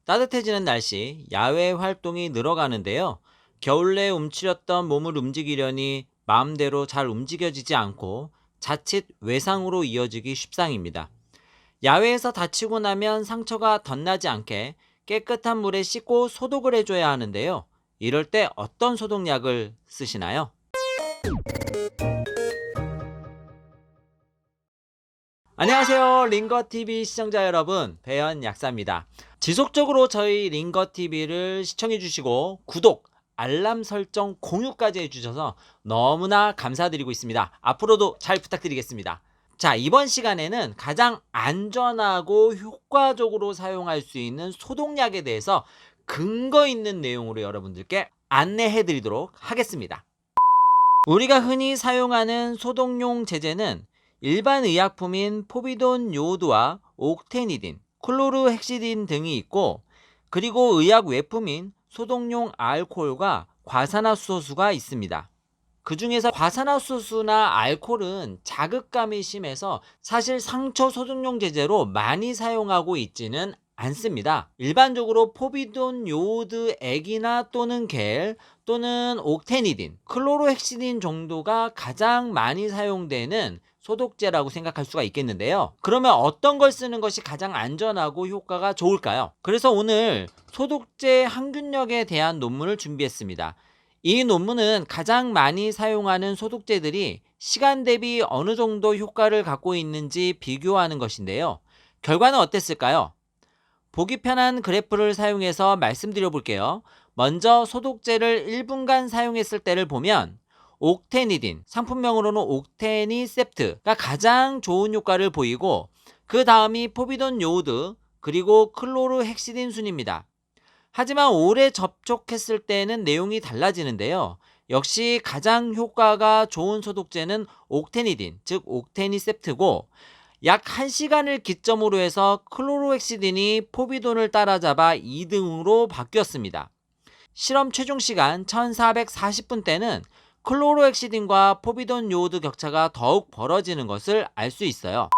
따뜻해지는 날씨, 야외 활동이 늘어가는데요. 겨울 내 움츠렸던 몸을 움직이려니 마음대로 잘 움직여지지 않고 자칫 외상으로 이어지기 십상입니다. 야외에서 다치고 나면 상처가 덧나지 않게 깨끗한 물에 씻고 소독을 해줘야 하는데요. 이럴 때 어떤 소독약을 쓰시나요? 안녕하세요. 링거TV 시청자 여러분, 배현 약사입니다. 지속적으로 저희 링거TV를 시청해주시고 구독, 알람 설정, 공유까지 해주셔서 너무나 감사드리고 있습니다. 앞으로도 잘 부탁드리겠습니다. 자, 이번 시간에는 가장 안전하고 효과적으로 사용할 수 있는 소독약에 대해서 근거 있는 내용으로 여러분들께 안내해 드리도록 하겠습니다. 우리가 흔히 사용하는 소독용 제제는 일반 의약품인 포비돈 요오드와 옥테니딘, 클로르헥시딘 등이 있고, 그리고 의약 외품인 소독용 알코올과 과산화수소수가 있습니다. 그 중에서 과산화수소나 알코올은 자극감이 심해서 사실 상처 소독용 제제로 많이 사용하고 있지는 않습니다. 일반적으로 포비돈 요오드 액이나 또는 겔 또는 옥테니딘, 클로로헥시딘 정도가 가장 많이 사용되는 소독제라고 생각할 수가 있겠는데요. 그러면 어떤 걸 쓰는 것이 가장 안전하고 효과가 좋을까요? 그래서 오늘 소독제 항균력에 대한 논문을 준비했습니다. 이 논문은 가장 많이 사용하는 소독제들이 시간 대비 어느 정도 효과를 갖고 있는지 비교하는 것인데요. 결과는 어땠을까요? 보기 편한 그래프를 사용해서 말씀드려 볼게요. 먼저 소독제를 1분간 사용했을 때를 보면 옥테니딘, 상품명으로는 옥테니셉트가 가장 좋은 효과를 보이고, 그 다음이 포비돈 요오드, 그리고 클로르헥시딘 순입니다. 하지만 오래 접촉했을 때는 내용이 달라지는데요. 역시 가장 효과가 좋은 소독제는 옥테니딘, 즉 옥테니셉트고, 약 1시간을 기점으로 해서 클로로헥시딘이 포비돈을 따라잡아 2등으로 바뀌었습니다. 실험 최종 시간 1440분 때는 클로로헥시딘과 포비돈 요오드 격차가 더욱 벌어지는 것을 알 수 있어요.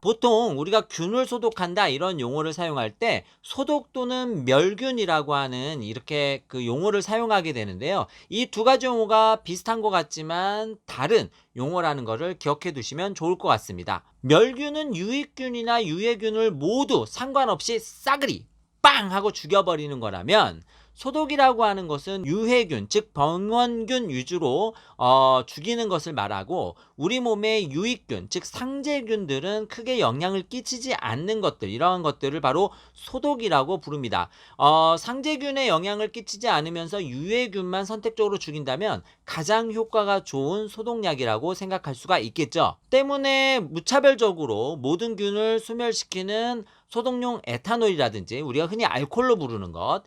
보통 우리가 균을 소독한다 이런 용어를 사용할 때 소독 또는 멸균이라고 하는 이렇게 그 용어를 사용하게 되는데요. 이 두 가지 용어가 비슷한 것 같지만 다른 용어라는 것을 기억해 두시면 좋을 것 같습니다. 멸균은 유익균이나 유해균을 모두 상관없이 싸그리 빵 하고 죽여버리는 거라면, 소독이라고 하는 것은 유해균, 즉 병원균 위주로 죽이는 것을 말하고, 우리 몸의 유익균, 즉 상재균들은 크게 영향을 끼치지 않는 것들, 이러한 것들을 바로 소독이라고 부릅니다. 상재균에 영향을 끼치지 않으면서 유해균만 선택적으로 죽인다면 가장 효과가 좋은 소독약이라고 생각할 수가 있겠죠. 때문에 무차별적으로 모든 균을 소멸시키는 소독용 에탄올이라든지 우리가 흔히 알코올로 부르는 것,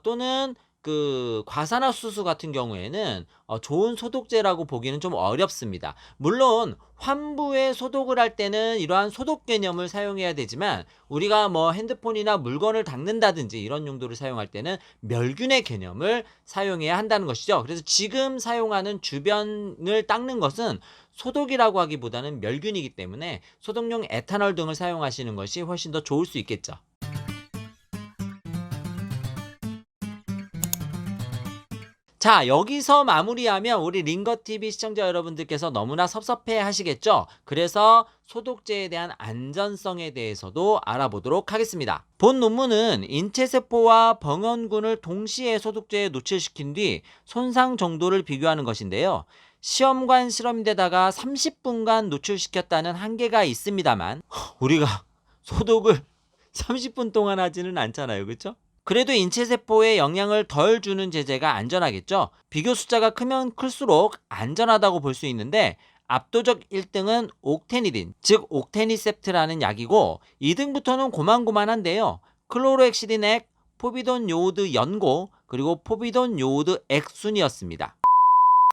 또는 그 과산화수소 같은 경우에는 좋은 소독제라고 보기는 좀 어렵습니다. 물론 환부에 소독을 할 때는 이러한 소독 개념을 사용해야 되지만, 우리가 뭐 핸드폰이나 물건을 닦는다든지 이런 용도를 사용할 때는 멸균의 개념을 사용해야 한다는 것이죠. 그래서 지금 사용하는 주변을 닦는 것은 소독이라고 하기보다는 멸균이기 때문에 소독용 에탄올 등을 사용하시는 것이 훨씬 더 좋을 수 있겠죠. 자, 여기서 마무리하면 우리 링거TV 시청자 여러분들께서 너무나 섭섭해 하시겠죠? 그래서 소독제에 대한 안전성에 대해서도 알아보도록 하겠습니다. 본 논문은 인체세포와 병원군을 동시에 소독제에 노출시킨 뒤 손상 정도를 비교하는 것인데요. 시험관 실험인데다가 30분간 노출시켰다는 한계가 있습니다만, 우리가 소독을 30분 동안 하지는 않잖아요. 그렇죠? 그래도 인체세포에 영향을 덜 주는 제제가 안전하겠죠. 비교 숫자가 크면 클수록 안전하다고 볼 수 있는데, 압도적 1등은 옥테니딘, 즉 옥테니셉트라는 약이고, 2등부터는 고만고만한데요. 클로로헥시딘 액, 포비돈 요오드 연고, 그리고 포비돈 요오드 액 순이었습니다.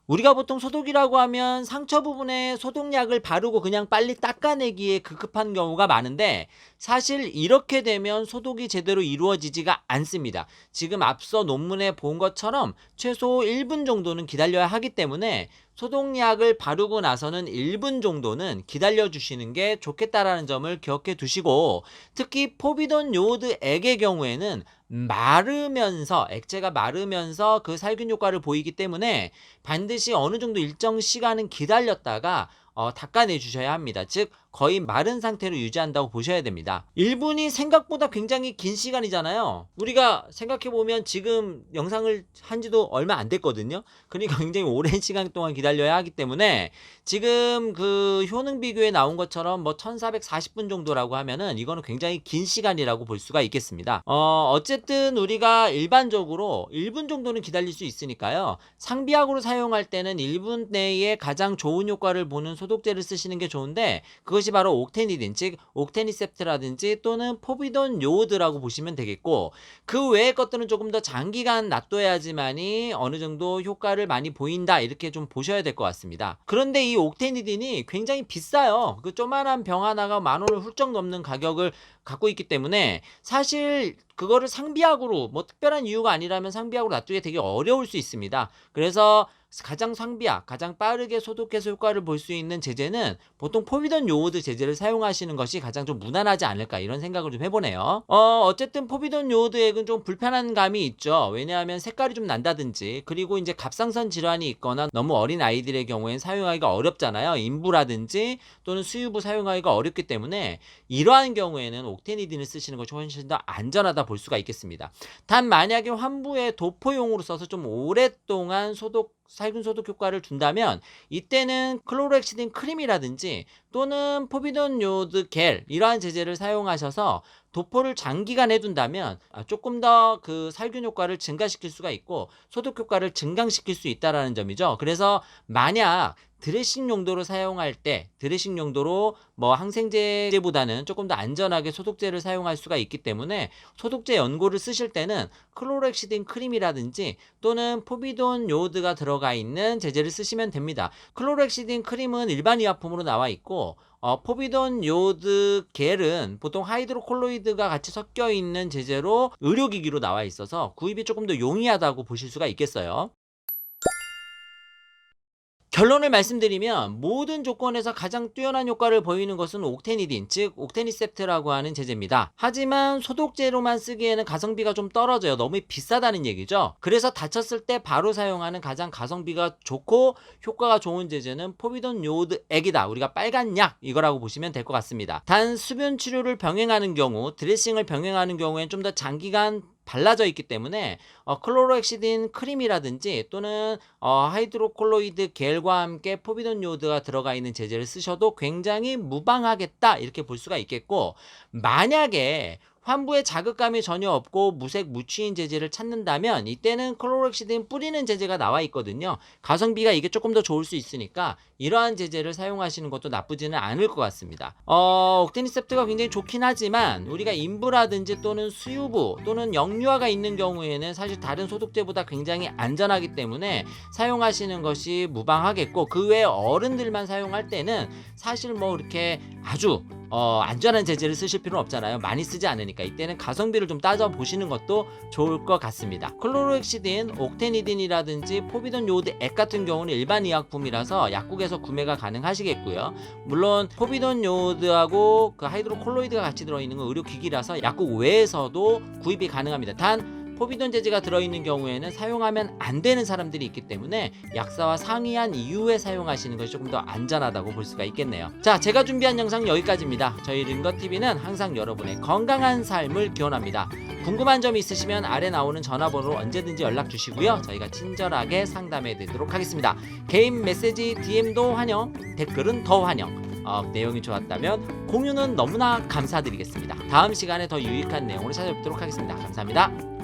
우리가 보통 소독이라고 하면 상처 부분에 소독약을 바르고 그냥 빨리 닦아내기에 급급한 경우가 많은데, 사실 이렇게 되면 소독이 제대로 이루어지지가 않습니다. 지금 앞서 논문에 본 것처럼 최소 1분 정도는 기다려야 하기 때문에 소독약을 바르고 나서는 1분 정도는 기다려 주시는 게 좋겠다라는 점을 기억해 두시고, 특히 포비돈 요오드 액의 경우에는 마르면서, 액체가 마르면서 그 살균 효과를 보이기 때문에 반드시 어느 정도 일정 시간은 기다렸다가 닦아내 주셔야 합니다. 즉 거의 마른 상태로 유지한다고 보셔야 됩니다. 1분이 생각보다 굉장히 긴 시간이잖아요. 우리가 생각해보면 지금 영상을 한 지도 얼마 안 됐거든요. 그러니까 굉장히 오랜 시간 동안 기다려야 하기 때문에, 지금 그 효능 비교에 나온 것처럼 뭐 1440분 정도라고 하면은 이거는 굉장히 긴 시간이라고 볼 수가 있겠습니다. 어쨌든 우리가 일반적으로 1분 정도는 기다릴 수 있으니까요. 상비약으로 사용할 때는 1분 내에 가장 좋은 효과를 보는 소독제를 쓰시는 게 좋은데, 그것이 바로 옥테니딘, 즉 옥테니셉트라든지 또는 포비돈 요오드라고 보시면 되겠고, 그 외의 것들은 조금 더 장기간 놔둬야지만이 어느 정도 효과를 많이 보인다, 이렇게 좀 보셔야 될 것 같습니다. 그런데 이 옥테니딘이 굉장히 비싸요. 그 조만한 병 하나가 10,000원을 훌쩍 넘는 가격을 갖고 있기 때문에, 사실 그거를 상비약으로, 뭐 특별한 이유가 아니라면 상비약으로 놔두기 되게 어려울 수 있습니다. 그래서 가장 상비약, 가장 빠르게 소독해서 효과를 볼 수 있는 제제는 보통 포비돈 요오드 제제를 사용하시는 것이 가장 좀 무난하지 않을까, 이런 생각을 좀 해보네요. 어쨌든 포비돈 요오드 액은 좀 불편한 감이 있죠. 왜냐하면 색깔이 좀 난다든지, 그리고 이제 갑상선 질환이 있거나 너무 어린 아이들의 경우엔 사용하기가 어렵잖아요. 인부라든지 또는 수유부 사용하기가 어렵기 때문에 이러한 경우에는 옥테니딘을 쓰시는 것이 훨씬 더 안전하다 볼 수가 있겠습니다. 단 만약에 환부에 도포용으로 써서 좀 오랫동안 살균 소독 효과를 준다면, 이때는 클로렉시딘 크림이라든지 또는 포비돈 요오드 겔, 이러한 제제를 사용하셔서 도포를 장기간 해둔다면 조금 더 그 살균 효과를 증가시킬 수가 있고 소독 효과를 증강시킬 수 있다라는 점이죠. 그래서 만약 드레싱 용도로 사용할 때, 드레싱 용도로 뭐 항생제보다는 조금 더 안전하게 소독제를 사용할 수가 있기 때문에, 소독제 연고를 쓰실 때는 클로렉시딘 크림이라든지 또는 포비돈 요오드가 들어가 있는 제제를 쓰시면 됩니다. 클로렉시딘 크림은 일반 의약품으로 나와 있고, 포비돈 요오드 겔은 보통 하이드로콜로이드가 같이 섞여 있는 제제로 의료기기로 나와 있어서 구입이 조금 더 용이하다고 보실 수가 있겠어요. 결론을 말씀드리면, 모든 조건에서 가장 뛰어난 효과를 보이는 것은 옥테니딘, 즉 옥테니셉트라고 하는 제제입니다. 하지만 소독제로만 쓰기에는 가성비가 좀 떨어져요. 너무 비싸다는 얘기죠. 그래서 다쳤을 때 바로 사용하는 가장 가성비가 좋고 효과가 좋은 제제는 포비돈 요오드 액이다. 우리가 빨간 약, 이거라고 보시면 될 것 같습니다. 단 수분 치료를 병행하는 경우, 드레싱을 병행하는 경우엔 좀 더 장기간 발라져 있기 때문에 클로로엑시딘 크림이라든지 또는 하이드로콜로이드 겔과 함께 포비돈 요오드가 들어가 있는 제제를 쓰셔도 굉장히 무방하겠다, 이렇게 볼 수가 있겠고, 만약에 환부에 자극감이 전혀 없고 무색 무취인 제제를 찾는다면 이때는 클로렉시딘 뿌리는 제제가 나와 있거든요. 가성비가 이게 조금 더 좋을 수 있으니까 이러한 제제를 사용하시는 것도 나쁘지는 않을 것 같습니다. 옥테니셉트가 굉장히 좋긴 하지만 우리가 인부라든지 또는 수유부 또는 영유아가 있는 경우에는 사실 다른 소독제보다 굉장히 안전하기 때문에 사용하시는 것이 무방하겠고, 그 외에 어른들만 사용할 때는 사실 뭐 이렇게 아주 안전한 제제를 쓰실 필요는 없잖아요. 많이 쓰지 않으니까 이때는 가성비를 좀 따져보시는 것도 좋을 것 같습니다. 클로로엑시딘, 옥테니딘이라든지 포비돈 요오드 액 같은 경우는 일반 의약품이라서 약국에서 구매가 가능하시겠고요. 물론 포비돈 요오드하고 그 하이드로콜로이드가 같이 들어있는 건 의료기기라서 약국 외에서도 구입이 가능합니다. 단 포비돈 제제가 들어있는 경우에는 사용하면 안 되는 사람들이 있기 때문에 약사와 상의한 이후에 사용하시는 것이 조금 더 안전하다고 볼 수가 있겠네요. 자, 제가 준비한 영상 여기까지입니다. 저희 링거TV는 항상 여러분의 건강한 삶을 기원합니다. 궁금한 점이 있으시면 아래 나오는 전화번호로 언제든지 연락 주시고요. 저희가 친절하게 상담해 드리도록 하겠습니다. 개인 메시지 DM도 환영, 댓글은 더 환영. 내용이 좋았다면 공유는 너무나 감사드리겠습니다. 다음 시간에 더 유익한 내용으로 찾아뵙도록 하겠습니다. 감사합니다.